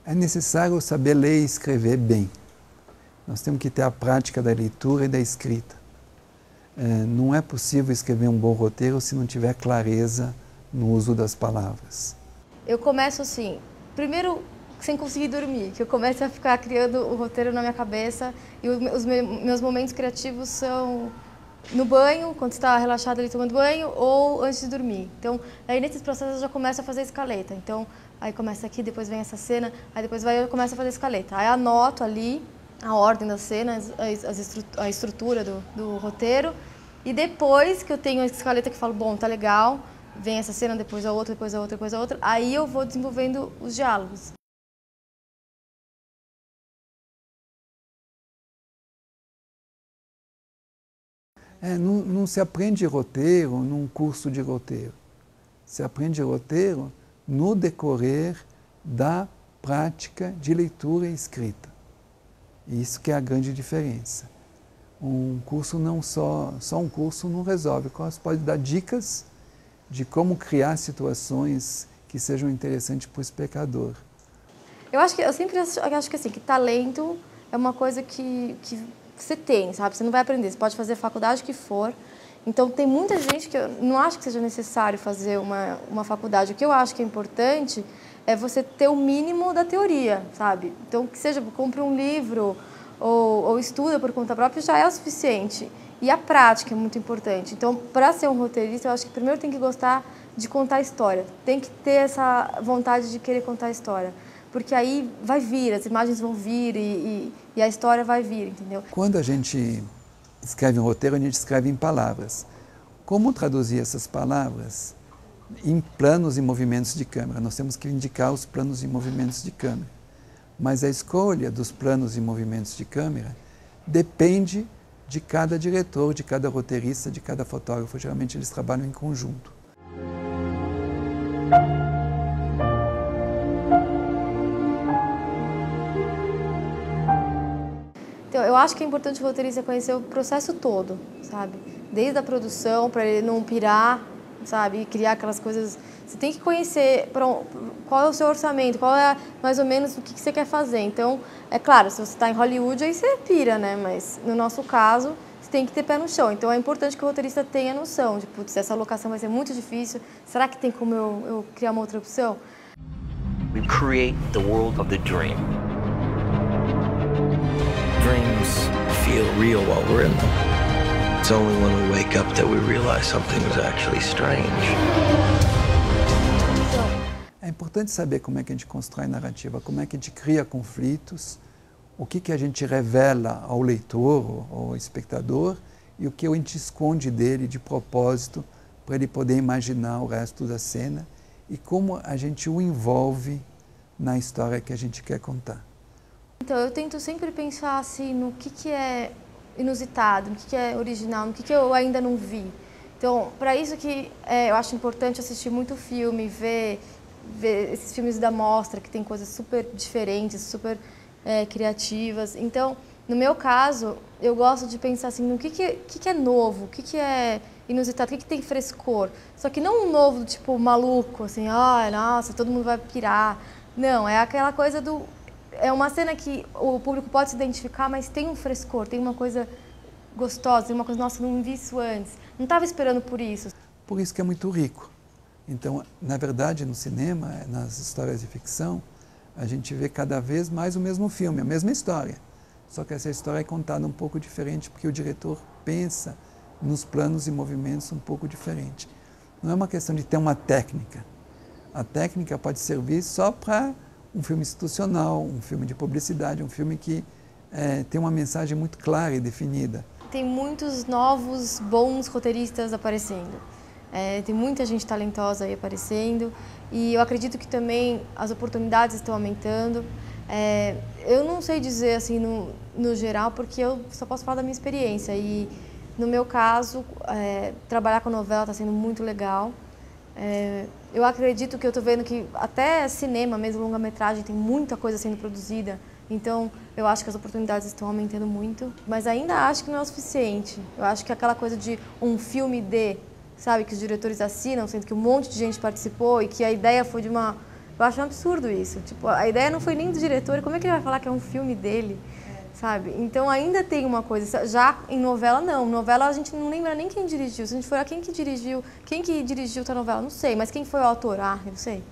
É necessário saber ler e escrever bem. Nós temos que ter a prática da leitura e da escrita. Não é possível escrever um bom roteiro se não tiver clareza no uso das palavras. Eu começo assim, primeiro sem conseguir dormir, que eu começo a ficar criando o roteiro na minha cabeça e os meus momentos criativos são no banho, quando você está relaxado ali tomando banho, ou antes de dormir. Então, aí nesses processos eu já começo a fazer escaleta. Então, aí começa aqui, depois vem essa cena, aí depois eu começo a fazer escaleta. Aí anoto ali a ordem das cenas, a estrutura do roteiro, e depois que eu tenho a escaleta que eu falo, bom, tá legal, vem essa cena, depois a outra, depois a outra, depois a outra, aí eu vou desenvolvendo os diálogos. Não se aprende roteiro num curso de roteiro. Se aprende roteiro no decorrer da prática de leitura e escrita. Isso que é a grande diferença. Um curso não só um curso não resolve. Você pode dar dicas de como criar situações que sejam interessantes para o espectador. Eu sempre acho que assim, que talento é uma coisa que você tem, sabe? Você não vai aprender, você pode fazer a faculdade que for. Então, tem muita gente que eu não acho que seja necessário fazer uma faculdade. O que eu acho que é importante é você ter o mínimo da teoria, sabe? Então, que seja, compre um livro ou estuda por conta própria, já é o suficiente. E a prática é muito importante. Então, para ser um roteirista, eu acho que primeiro tem que gostar de contar a história. Tem que ter essa vontade de querer contar a história. Porque aí vai vir, as imagens vão vir e a história vai vir, entendeu? Quando a gente escreve um roteiro, a gente escreve em palavras. Como traduzir essas palavras em planos e movimentos de câmera? Nós temos que indicar os planos e movimentos de câmera. Mas a escolha dos planos e movimentos de câmera depende de cada diretor, de cada roteirista, de cada fotógrafo. Geralmente eles trabalham em conjunto. Então, eu acho que é importante o roteirista conhecer o processo todo, sabe? Desde a produção, para ele não pirar, sabe? E criar aquelas coisas. Você tem que conhecer qual é o seu orçamento, qual é mais ou menos o que você quer fazer. Então, é claro, se você está em Hollywood, aí você pira, né? Mas no nosso caso, você tem que ter pé no chão. Então, é importante que o roteirista tenha noção de, putz, essa locação vai ser muito difícil. Será que tem como eu criar uma outra opção? We create the world of the dream. Dreams feel real while we're in them. It's only when we wake up that we realize something was actually strange. É importante saber como é que a gente constrói narrativa, como é que a gente cria conflitos, o que a gente revela ao leitor ou ao espectador e o que a gente esconde dele de propósito para ele poder imaginar o resto da cena e como a gente o envolve na história que a gente quer contar. Então, eu tento sempre pensar assim no que é inusitado, no que é original, no que eu ainda não vi. Então, para isso que eu acho importante assistir muito filme, ver esses filmes da mostra, que tem coisas super diferentes, super criativas. Então, no meu caso, eu gosto de pensar assim no que é novo, o que é inusitado, o que tem frescor. Só que não um novo, tipo, maluco, assim, ai, nossa, todo mundo vai pirar. Não, é aquela coisa do... É uma cena que o público pode se identificar, mas tem um frescor, tem uma coisa gostosa, tem uma coisa, nossa, não vi isso antes. Não estava esperando por isso. Por isso que é muito rico. Então, na verdade, no cinema, nas histórias de ficção, a gente vê cada vez mais o mesmo filme, a mesma história. Só que essa história é contada um pouco diferente, porque o diretor pensa nos planos e movimentos um pouco diferente. Não é uma questão de ter uma técnica. A técnica pode servir só para um filme institucional, um filme de publicidade, um filme que tem uma mensagem muito clara e definida. Tem muitos novos, bons roteiristas aparecendo. Tem muita gente talentosa aí aparecendo e eu acredito que também as oportunidades estão aumentando. Eu não sei dizer assim no geral, porque eu só posso falar da minha experiência e no meu caso, trabalhar com novela está sendo muito legal. Eu acredito que eu estou vendo que até cinema, mesmo longa-metragem, tem muita coisa sendo produzida. Então, eu acho que as oportunidades estão aumentando muito, mas ainda acho que não é o suficiente. Eu acho que aquela coisa de um filme sabe, que os diretores assinam, sendo que um monte de gente participou e que a ideia foi de Eu acho um absurdo isso. Tipo, a ideia não foi nem do diretor, como é que ele vai falar que é um filme dele? Sabe? Então ainda tem uma coisa, já em novela não, novela a gente não lembra nem quem dirigiu, se a gente for a quem que dirigiu essa novela, não sei, mas quem foi o autor? Ah, eu não sei.